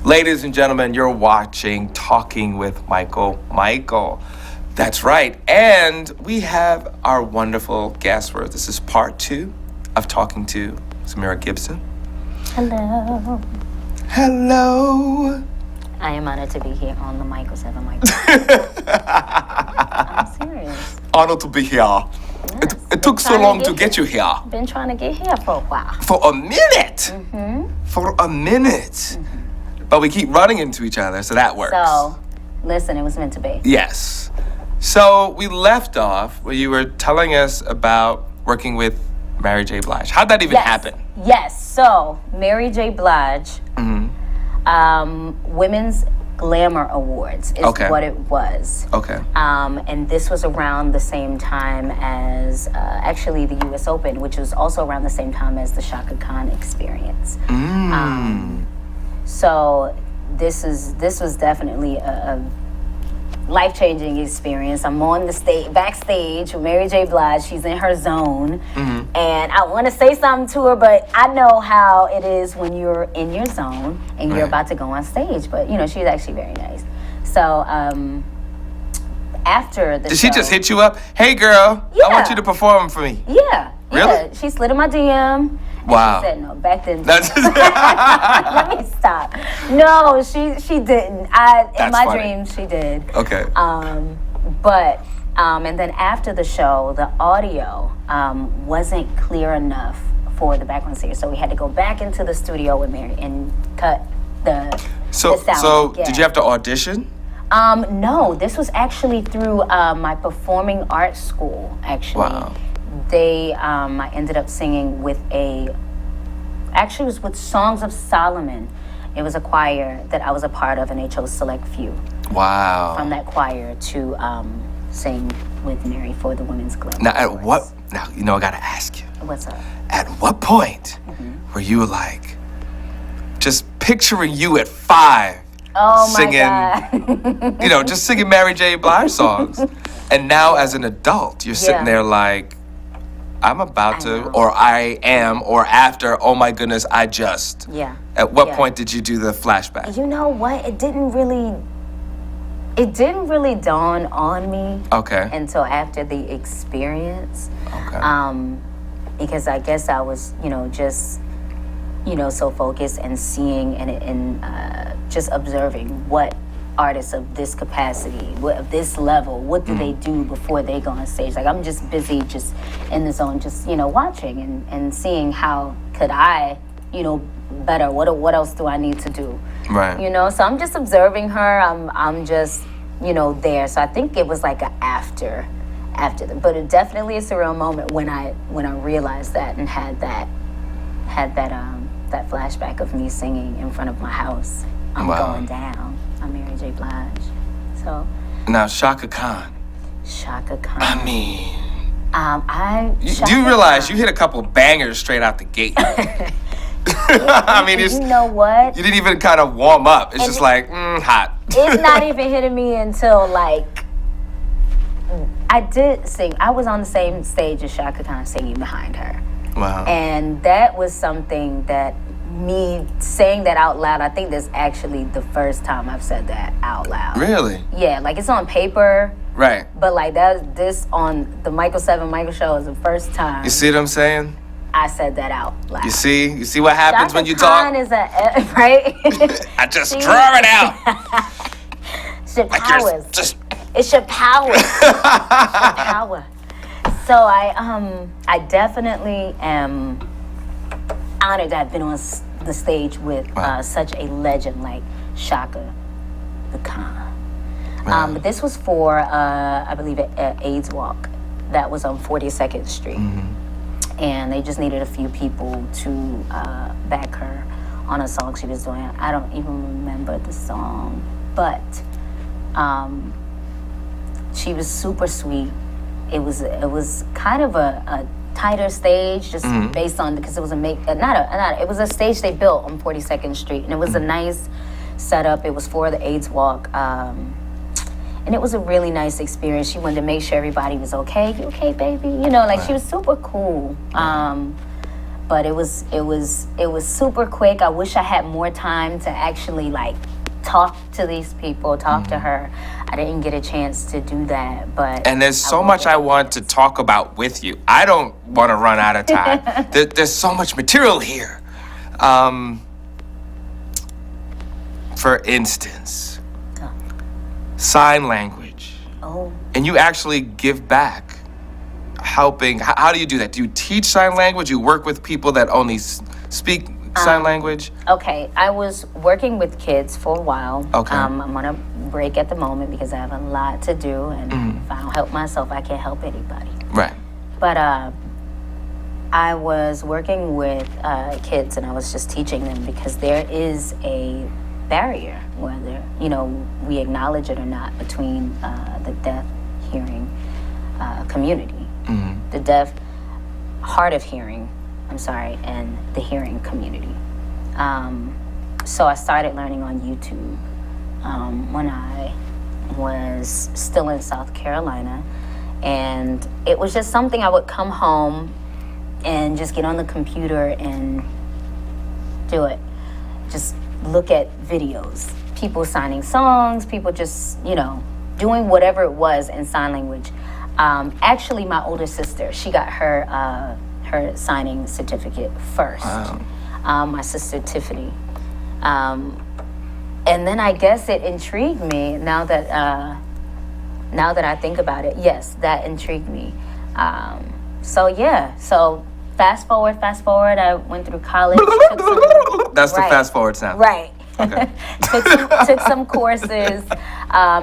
Ladies and gentlemen, you're watching Talking with Michael. Michael. That's right. And we have our wonderful guest for us. This is part 2 of talking to Samira Gibson. Hello. Hello. I am honored to be here on the Michael 7 Michael. I'm serious. Honored to be here. Yes. It took so long to get you here. Been trying to get here for a while. For a minute. For a minute. But we keep running into each other, so that works. So, listen, it was meant to be. Yes. So we left off where you were telling us about working with Mary J. Blige. How'd that even happen? Yes. So, Mary J. Blige, Women's Glamour Awards is what it was. Okay. And this was around the same time as actually the U.S. Open, which was also around the same time as the Shaka Khan experience. So this was definitely a life-changing experience. I'm on the stage, backstage with Mary J. Blige. She's in her zone, and I want to say something to her, but I know how it is when you're in your zone and you're about to go on stage. But she's actually very nice. So after the Did she just hit you up? Hey, girl, I want you to perform for me. Yeah. Really? Yeah. She slid in my DM. Wow. She said no. Back then. Let me stop. No, she didn't. In my dreams she did. Okay. But and then after the show, the audio wasn't clear enough for the background singer, so we had to go back into the studio with Mary and cut the sound. So did you have to audition? No, this was actually through my performing arts school. Actually. Wow. I ended up singing with it was with Songs of Solomon. It was a choir that I was a part of, and they chose select few. Wow. From that choir to sing with Mary for the Women's Glamour Now, I gotta ask you. What's up? At what point were you like, just picturing you at 5, singing, my God. just singing Mary J. Blige songs, and now as an adult, you're sitting there like, I'm about to, or I am, or after, oh my goodness, I just. Yeah. At what point did you do the flashback? You know what? It didn't really dawn on me. Okay. Until after the experience. Okay. Because I guess I was, just, so focused and seeing and just observing what artists of this capacity, of this level, what do they do before they go on stage? Like, I'm just busy just in the zone, just, watching and seeing how could I, better, what else do I need to do? Right. So I'm just observing her. I'm just, there. So I think it was like a after but it definitely a surreal moment when I realized that and had that flashback of me singing in front of my house. I'm going down. I'm Mary J. Blige. So now Shaka Khan. I mean, do you realize you hit a couple bangers straight out the gate? I mean, you know what? You didn't even kind of warm up. It's just like hot. It's not even hitting me until I did sing. I was on the same stage as Shaka Khan singing behind her. Wow. And that was something that me saying that out loud, I think that's actually the first time I've said that out loud. Really? Yeah, it's on paper. Right. But this on the Michael 7 Michael show is the first time. You see what I'm saying? I said that out loud. You see what happens when you talk? Is right? I just draw it out. It's your powers. It's your power. It's your power. So I definitely am honored to have been on the stage with such a legend like Shaka Khan. But this was for, I believe, an AIDS walk that was on 42nd Street. And they just needed a few people to back her on a song she was doing. I don't even remember the song, but she was super sweet. It was kind of a tighter stage, just based on, because it was it was a stage they built on 42nd Street, and it was a nice setup. It was for the AIDS walk, and it was a really nice experience. She wanted to make sure everybody was okay. You okay, baby? She was super cool. but it was super quick. I wish I had more time to actually like talk to these people, talk to her. I didn't get a chance to do that, but and there's so much I want to talk about with you. I don't want to run out of time. There's so much material here. For instance, sign language. Oh. And you actually give back, helping. How do you do that? Do you teach sign language? You work with people that only speak sign language? Okay, I was working with kids for a while. Okay. I'm on a break at the moment because I have a lot to do, and if I don't help myself, I can't help anybody. Right. But I was working with kids, and I was just teaching them because there is a barrier, whether we acknowledge it or not, between the deaf hearing community, the deaf hard of hearing, and the hearing community. So I started learning on YouTube when I was still in South Carolina, and it was just something I would come home and just get on the computer and do it. Just look at videos, people signing songs, people just, doing whatever it was in sign language. Actually, my older sister, she got her signing certificate first. Wow. My sister Tiffany. And then I guess it intrigued me now that I think about it. Yes, that intrigued me. So fast forward, I went through college. That's the fast forward sound. Right. Okay. took some courses,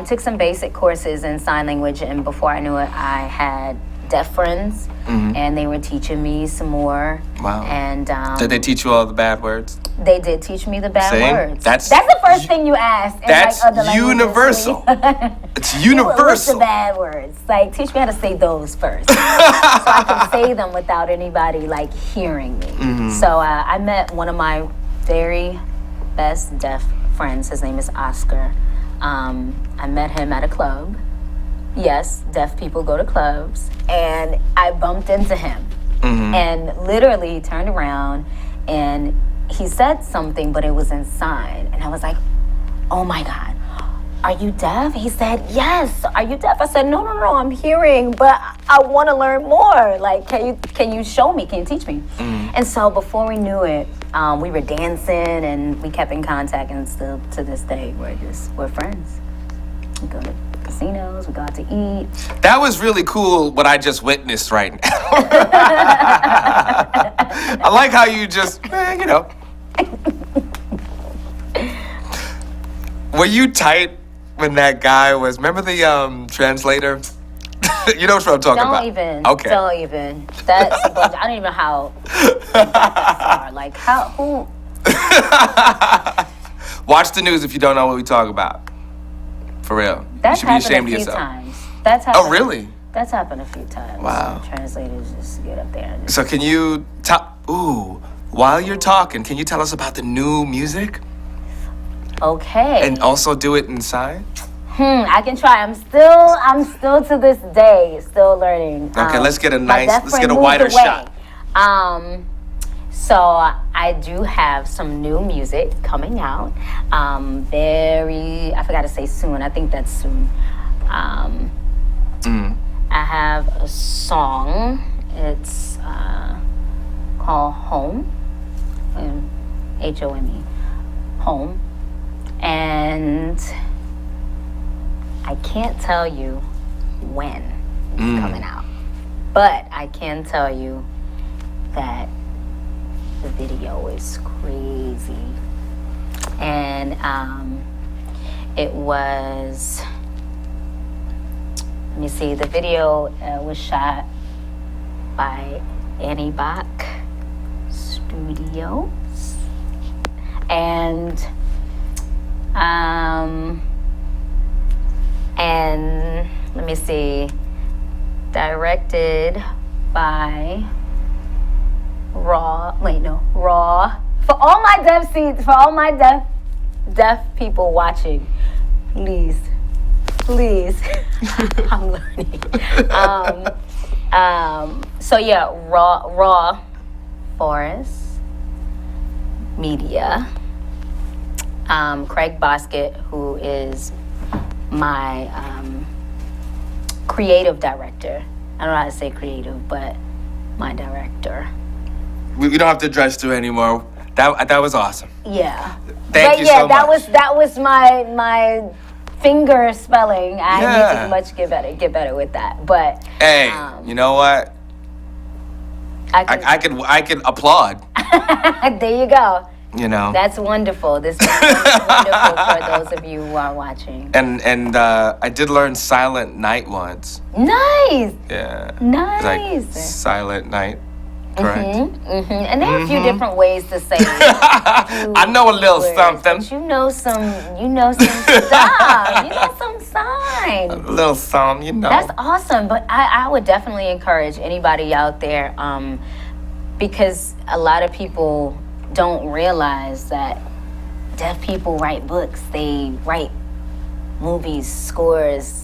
took some basic courses in sign language, and before I knew it, I had deaf friends, and they were teaching me some more. Wow. And did they teach you all the bad words? They did teach me the bad words. That's the first thing you ask. That's universal. It's universal. What's the bad words? Like, teach me how to say those first, so I can say them without anybody like hearing me. So I met one of my very best deaf friends. His name is Oscar. I met him at a club. Yes, deaf people go to clubs, and I bumped into him, and literally he turned around and he said something, but it was in sign, and I was like, oh my God, are you deaf? He said, yes. Are you deaf? I said, no, I'm hearing, but I want to learn more. Like, can you show me? Can you teach me? And so before we knew it, we were dancing, and we kept in contact, and still to this day, we're friends. We go to casinos, we go out to eat. That was really cool what I just witnessed right now. I like how you just, Were you tight when that guy was, remember the translator? You know what I'm talking about? Don't even. That's a bunch, I don't even know how that far. Like, who? Watch the news if you don't know what we talk about. For real. That's you should be ashamed happened a of few yourself. times. That's happened. Oh, really? That's happened a few times. Wow. Translators just get up there. And So can you while you're talking, can you tell us about the new music? Okay. And also do it in sign? I can try. I'm still to this day still learning. Okay, let's get a moved wider away. shot. So I do have some new music coming out. I forgot to say soon. I think that's soon. I have a song. It's called Home. Home. Home. And I can't tell you when it's coming out. But I can tell you that the video is crazy. And it was, let me see, the video was shot by Annie Bach Studios. And let me see, directed by Raw. For all my deaf people watching, please, I'm learning. So yeah, Raw Forest Media. Craig Bosket, who is my creative director. I don't know how to say creative, but my director. We don't have to dress through anymore. That was awesome. Yeah. Thank you so much. That was my finger spelling. I need to much get better with that. But hey, you know what? I can applaud. There you go. You know. That's wonderful. This is wonderful for those of you who are watching. And I did learn Silent Night once. Nice. Yeah. Nice. Like Silent Night. Correct. And there are a few different ways to say it. I know a little something. But you know some stuff. You know some signs. A little something, you know. That's awesome. But I would definitely encourage anybody out there, because a lot of people don't realize that deaf people write books. They write movies, scores.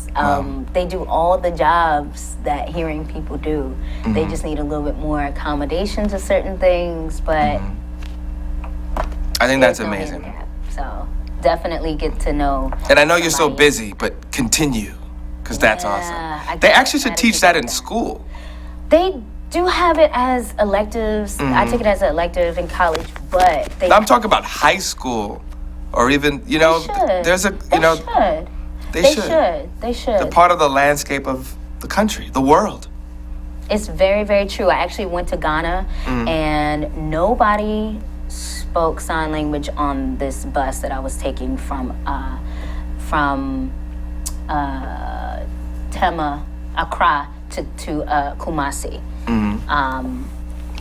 They do all the jobs that hearing people do. They just need a little bit more accommodation to certain things, but I think that's amazing. Handicap. So definitely get to know. And I know you're so busy, but continue, because that's awesome. They actually should teach that in school. They do have it as electives. I took it as an elective in college, but I'm talking about high school, or even there's a They should. They're part of the landscape of the country, the world. It's very, very true. I actually went to Ghana, and nobody spoke sign language on this bus that I was taking from Accra to Kumasi.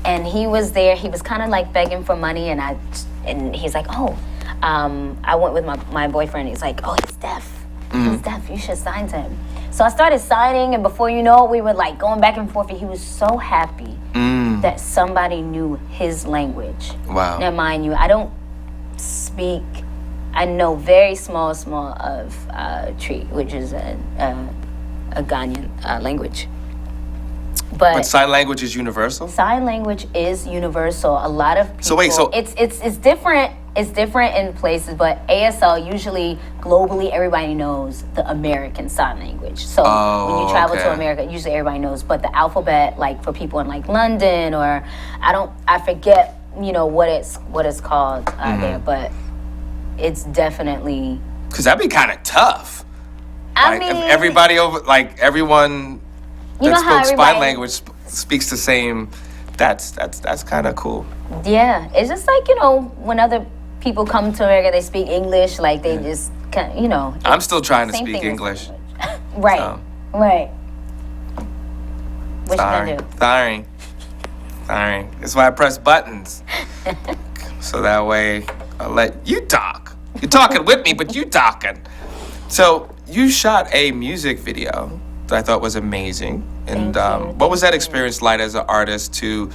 And he was there. He was kind of like begging for money, and he's like, I went with my boyfriend. He's like, he's deaf. He's deaf. You should sign to him. So I started signing, and before you know it, we were like going back and forth. And he was so happy that somebody knew his language. Wow. Now, mind you, I don't speak. I know very small of Tree, which is a Ghanaian language. But sign language is universal? Sign language is universal. A lot of people. So it's different. It's different in places, but ASL usually globally everybody knows the American Sign Language. So when you travel to America, usually everybody knows. But the alphabet, like for people in like London or I forget what it's called there, but it's definitely because that'd be kind of tough. I mean, if everybody everyone that spoke sign language speaks the same. That's kind of cool. Yeah, it's just like when other people come to America, they speak English. Like they just I'm still trying to speak English. Right. So. Right. What you gonna do? Sorry. That's why I press buttons. So that way I'll let you talk. You're talking with me, but you talking. So you shot a music video that I thought was amazing. And what was that experience like as an artist to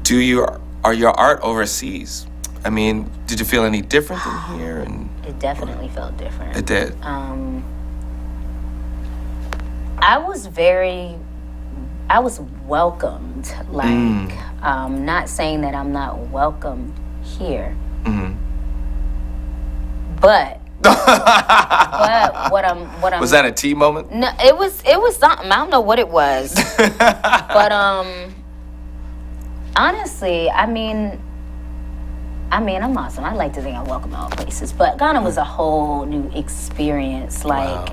do your art overseas? I mean, did you feel any different than here? And it definitely felt different. It did. I was welcomed. Like, not saying that I'm not welcome here, but what I'm was that a tea moment? No, it was something. I don't know what it was, but honestly, I mean, I'm awesome. I like to think I'm welcome at all places, but Ghana was a whole new experience. Like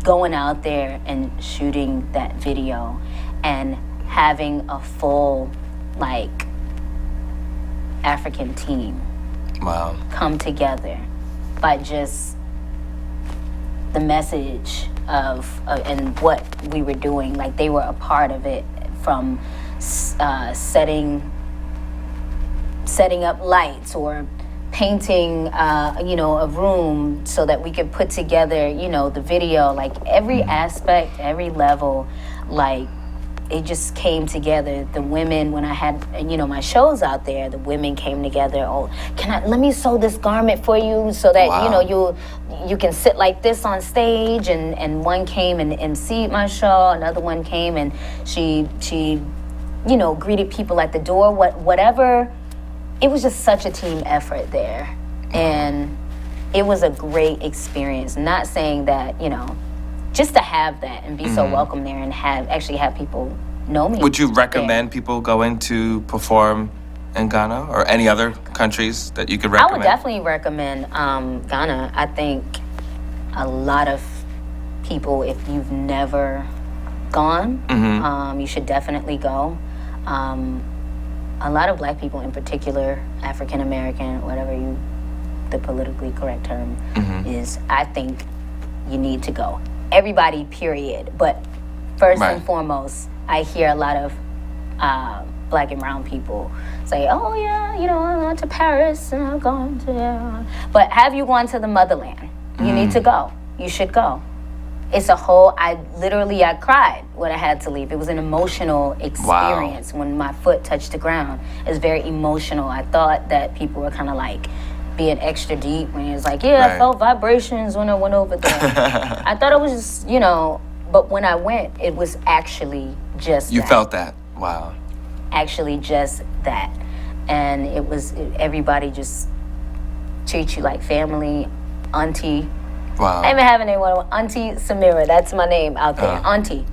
going out there and shooting that video and having a full African team come together by just the message of and what we were doing. Like they were a part of it from setting up lights or painting a room so that we could put together the video. Like every aspect, every level, like it just came together. The women, when I had my shows out there, the women came together. Let me sew this garment for you so that you can sit like this on stage. And one came and emceed my show. Another one came and she greeted people at the door, whatever. It was just such a team effort there. And it was a great experience. Not saying that, just to have that and be so welcome there and actually have people know me. Would you recommend people going to perform in Ghana or any other countries that you could recommend? I would definitely recommend Ghana. I think a lot of people, if you've never gone, you should definitely go. A lot of Black people in particular, African American, whatever the politically correct term is, I think you need to go. Everybody, period. But first and foremost, I hear a lot of Black and brown people say, oh yeah, I went to Paris and I've gone to... But have you gone to the motherland? You need to go. You should go. It's a whole... I cried when I had to leave. It was an emotional experience when my foot touched the ground. It was very emotional. I thought that people were kind of like being extra deep when it was like, I felt vibrations when I went over there. I thought it was just, but when I went, it was actually just You felt that? Wow. Actually just that. And everybody just treats you like family, auntie. Wow. I even have a name, Auntie Samira. That's my name out there, Auntie.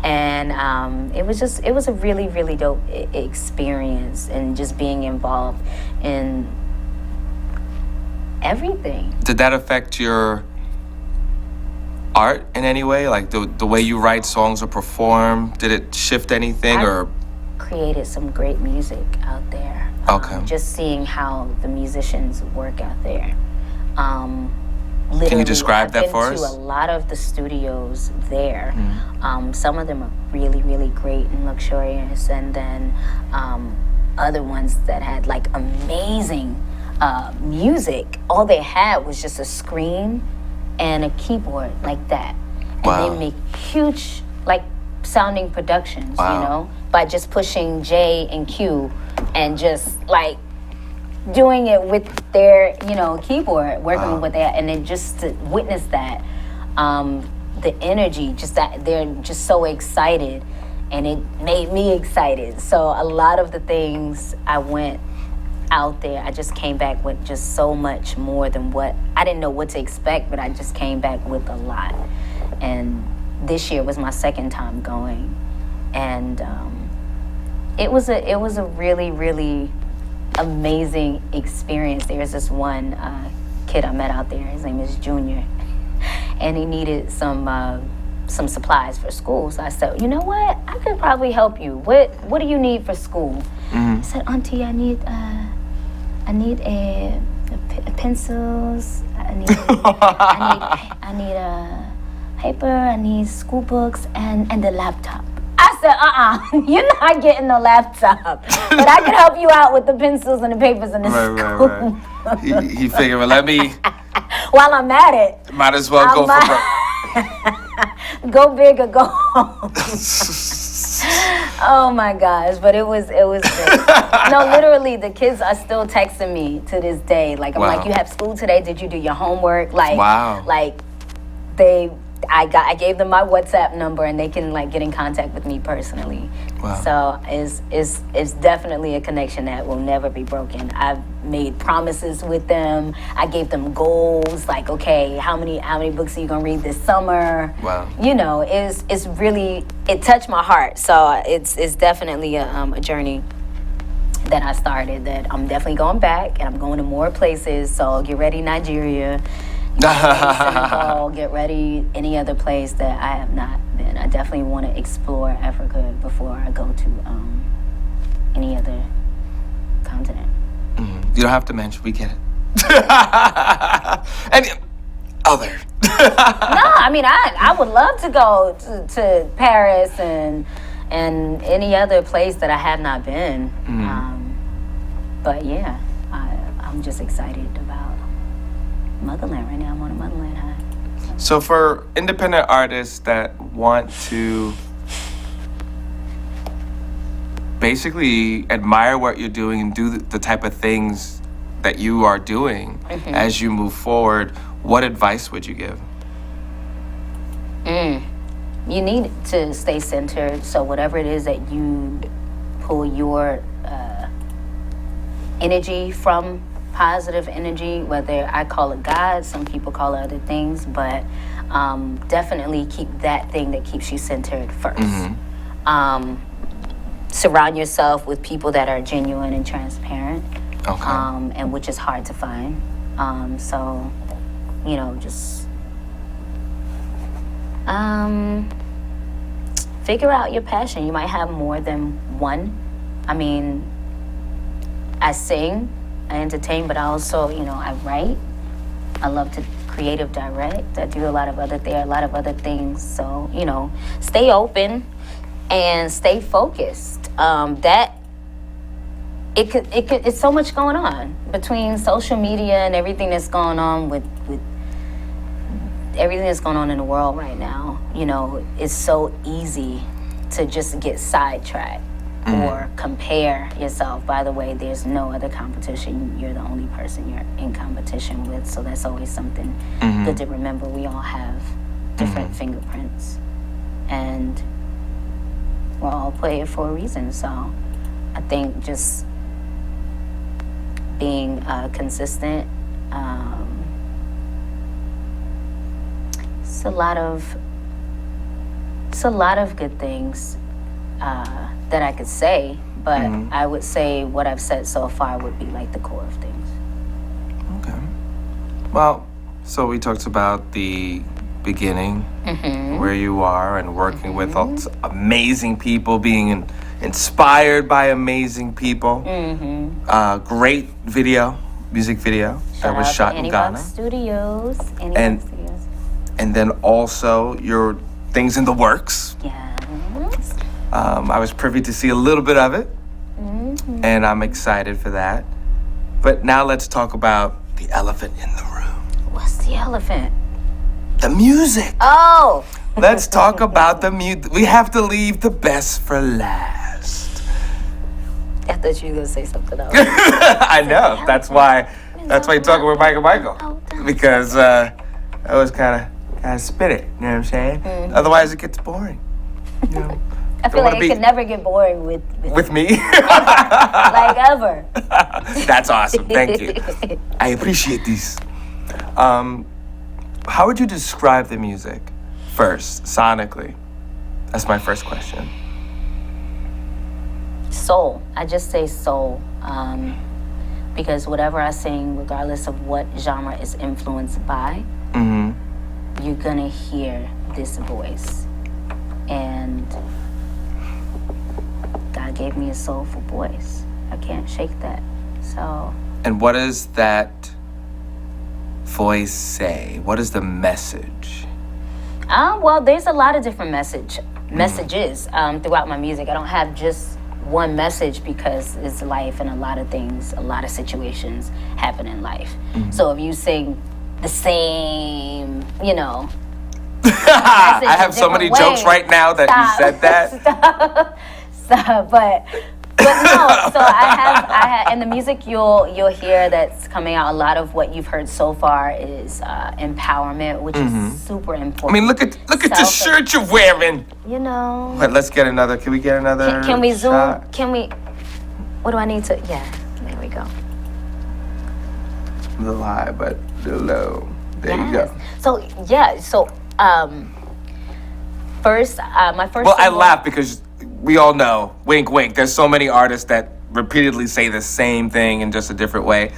And it was a really, really dope experience, and just being involved in everything. Did that affect your art in any way? Like the way you write songs or perform? Did it shift anything? Or created some great music out there. Okay. Just seeing how the musicians work out there. Can you describe that for us? I've been to a lot of the studios there. Some of them are really, really great and luxurious, and then other ones that had like amazing music. All they had was just a screen and a keyboard like that. And they make huge, like, sounding productions, by just pushing J and Q and just like doing it with their, keyboard, working with what they had, and then just to witness that, the energy, just that they're just so excited, and it made me excited. So a lot of the things I went out there, I just came back with just so much more than what I didn't know what to expect, but I just came back with a lot. And this year was my second time going, and it was a really, really amazing experience. There's this one kid I met out there. His name is Junior, and he needed some supplies for school. So I said, you know what? I could probably help you. What do you need for school? He said, Auntie, I need pencils. I need a paper. I need school books and the laptop. I said, you're not getting no laptop. But I can help you out with the pencils and the papers and the school. Right. He figured, well, let me... While I'm at it. Might as well go for... Go big or go home. Oh my gosh, but it was great. No, literally, the kids are still texting me to this day. Like, I'm like, you have school today? Did you do your homework? Like, like I gave them my WhatsApp number, and they can like get in contact with me personally. Wow. So it's definitely a connection that will never be broken. I've made promises with them. I gave them goals, like, okay, how many books are you gonna read this summer? Wow. It's really, it touched my heart. So it's definitely a journey that I started, that I'm definitely going back, and I'm going to more places. So get ready, Nigeria. Senegal, get ready, any other place that I have not been. I definitely want to explore Africa before I go to any other continent. You don't have to mention, we get it. Any other. No, I mean, I would love to go to Paris and any other place that I have not been. But yeah, I'm just excited about Motherland right now. I'm on a Motherland high. So for independent artists that want to basically admire what you're doing and do the type of things that you are doing as you move forward, what advice would you give? You need to stay centered. So whatever it is that you pull your energy from positive energy, whether I call it God, some people call it other things, but definitely keep that thing that keeps you centered first. Surround yourself with people that are genuine and transparent, and which is hard to find. So, just figure out your passion. You might have more than one. I mean, I sing, I entertain, but I also, I write. I love to creative direct. I do a lot of other things. So, stay open and stay focused. It's so much going on between social media and everything that's going on with everything that's going on in the world right now. It's so easy to just get sidetracked or compare yourself. By the way, there's no other competition. You're the only person you're in competition with. So that's always something good to remember. We all have different fingerprints, and we're all playing for a reason. So I think just being consistent. It's a lot of good things that I could say, but I would say what I've said so far would be like the core of things. Okay. Well, so we talked about the beginning, where you are, and working with amazing people, being inspired by amazing people. Great music video that was shot in Ghana. Studios. And then also your things in the works. Yes. I was privy to see a little bit of it, and I'm excited for that. But now let's talk about the elephant in the room. What's the elephant? The music. Oh. Let's talk about the music. We have to leave the best for last. I thought you were gonna say something else. I know. That's why you're talking with Michael. Because I was kind of spit it. You know what I'm saying? Otherwise, it gets boring. I feel like it could never get boring with me. Like ever. That's awesome. Thank you. I appreciate these. How would you describe the music first, sonically? That's my first question. Soul. I just say soul. Because whatever I sing, regardless of what genre is influenced by, you're gonna hear this voice. And God gave me a soulful voice. I can't shake that. So. And what does that voice say? What is the message? Well, there's a lot of different messages throughout my music. I don't have just one message because it's life, and a lot of things, a lot of situations happen in life. So if you sing the same, I have so many jokes right now that you said that. But no. So I have in the music you'll hear that's coming out. A lot of what you've heard so far is empowerment, which is super important. I mean, look at the shirt you're wearing. But let's get another. Can we get another? Can we zoom? Shot? Can we? What do I need to? Yeah. There we go. The high, but the low. There you go. So first, my first. Well, I laugh because we all know, wink, wink. There's so many artists that repeatedly say the same thing in just a different way,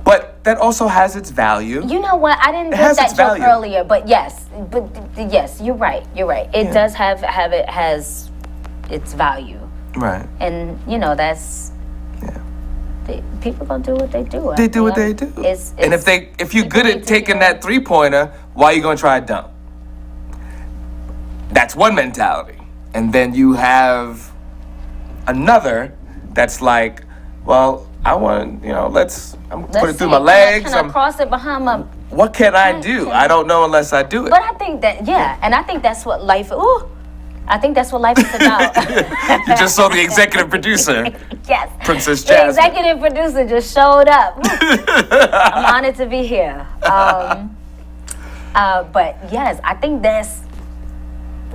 but that also has its value. You know what? I didn't get that joke earlier, but yes, you're right. It does has its value. Right. And that's. People gonna do what they do. They do what they do. And if you're good at taking that 3-pointer, why are you gonna try a dunk? That's one mentality. And then you have another that's like, well, I want, I'm put it through my legs. Can I cross it behind my? What can I do? I don't know unless I do it. But I think that, and I think that's what life. I think that's what life is about. You just saw the executive producer. Yes. Princess Jasmine. The executive producer just showed up. I'm honored to be here. But yes, I think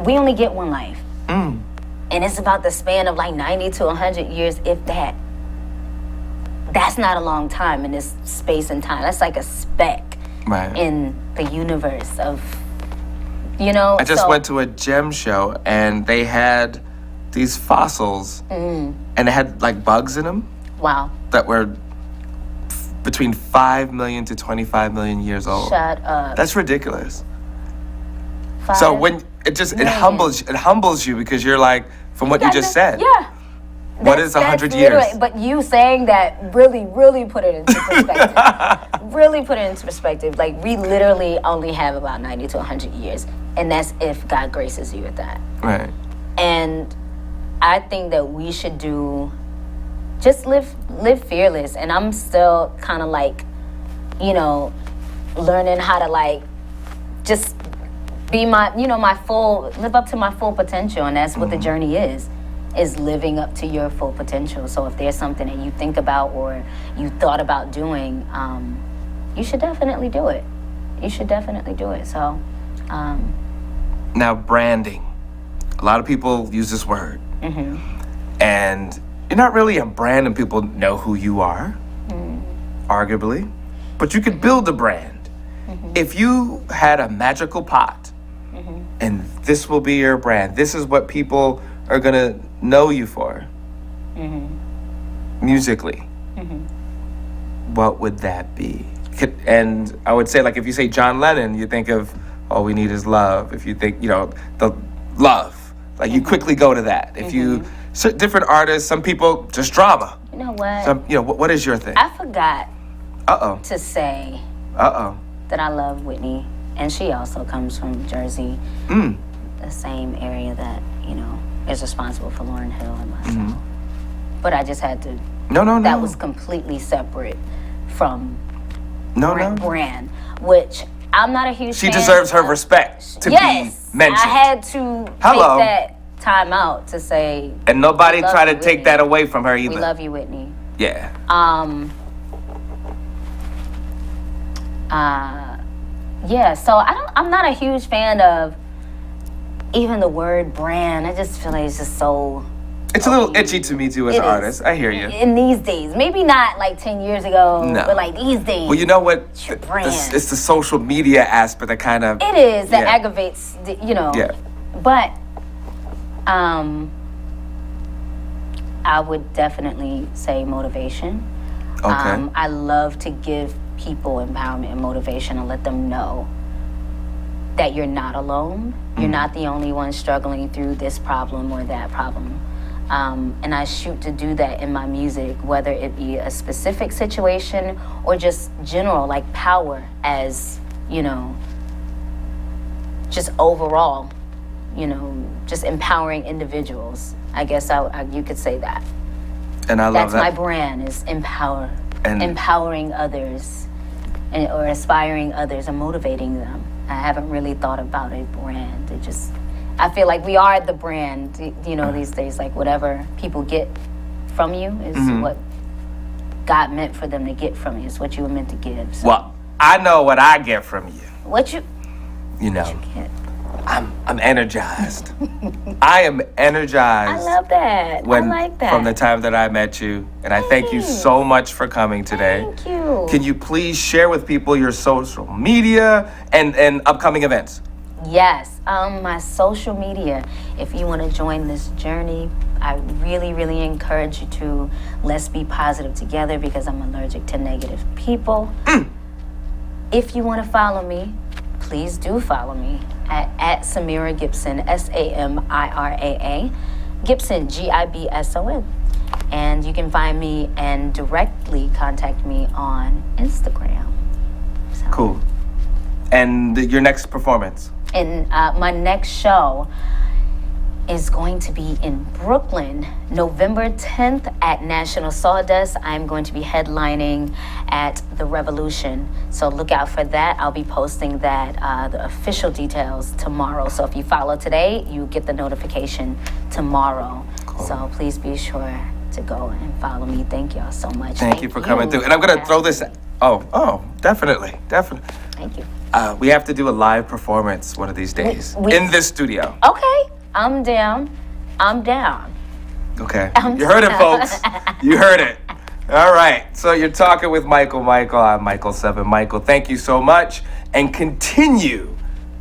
we only get one life. And it's about the span of like 90 to 100 years, if that. That's not a long time in this space and time. That's like a speck in the universe of, I just went to a gem show, and they had these fossils, and it had like bugs in them. Wow. That were between 5 million to 25 million years old. Shut up. That's ridiculous. So when it humbles you because you're like, from what you just said. Yeah. What is 100 years? But you saying that really put it into perspective. Really put it into perspective. Like, we literally only have about 90 to 100 years. And that's if God graces you with that. Right. And I think that we should just live fearless. And I'm still kind of like, learning how to like just be live up to my full potential. And that's what the journey is living up to your full potential. So if there's something that you think about or you thought about doing, you should definitely do it. So now, branding. A lot of people use this word. And you're not really a brand and people know who you are, arguably. But you could build a brand. If you had a magical pot, and this will be your brand, this is what people are going to know you for, musically, what would that be? And I would say, like, if you say John Lennon, you think of, all we need is love. If you think, the love, like, you quickly go to that. If you, different artists, some people, just drama. You know what? What is your thing? I forgot to say that I love Whitney. And she also comes from Jersey, the same area that, is responsible for Lauryn Hill and myself. But I just had to... No. That was completely separate from brand, which I'm not a huge fan. She deserves her respect to be mentioned. I had to take that time out to say... And nobody tried to take that away from her either. We love you, Whitney. Yeah. So I'm not a huge fan of even the word brand. I just feel like it's just so... It's a little itchy to me too as an artist. I hear you. In these days. Maybe not like 10 years ago, but like these days. Well, you know what? It's your brand. It's the social media aspect that kind of... It is. That aggravates, Yeah. But I would definitely say motivation. Okay. I love to give people empowerment and motivation and let them know that you're not alone. You're not the only one struggling through this problem or that problem. And I shoot to do that in my music, whether it be a specific situation or just general, like power as, just overall, just empowering individuals. I guess you could say that. And I love That's that. my brand, is empowering others or aspiring others and motivating them. I haven't really thought about a brand. I feel like we are the brand, these days. Like, whatever people get from you is what God meant for them to get from you. It's what you were meant to give. So. Well, I know what I get from you. What you get? I'm energized. I am I energized. love that. I like that. From the time that I met you. And I thank you so much for coming today. Thank you. Can you please share with people your social media and upcoming events? Yes. My social media. If you want to join this journey, I really, really encourage you to. Let's be positive together, because I'm allergic to negative people. If you want to follow me, please do follow me at Samira Gibson, Samiraa, Gibson, Gibson. And you can find me and directly contact me on Instagram. So. Cool. And your next performance? And my next show is going to be in Brooklyn, November 10th at National Sawdust. I'm going to be headlining at The Revolution. So look out for that. I'll be posting that, the official details tomorrow. So if you follow today, you get the notification tomorrow. Cool. So please be sure to go and follow me. Thank y'all so much. Thank you for coming through. And I'm going to throw this... Oh, definitely. Thank you. We have to do a live performance one of these days in this studio. Okay, I'm down. I'm down. Okay. You heard it, folks. You heard it. All right. So you're talking with Michael. I'm Michael 7. Michael, thank you so much. And continue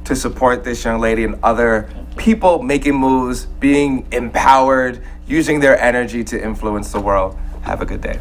to support this young lady and other people making moves, being empowered, using their energy to influence the world. Have a good day.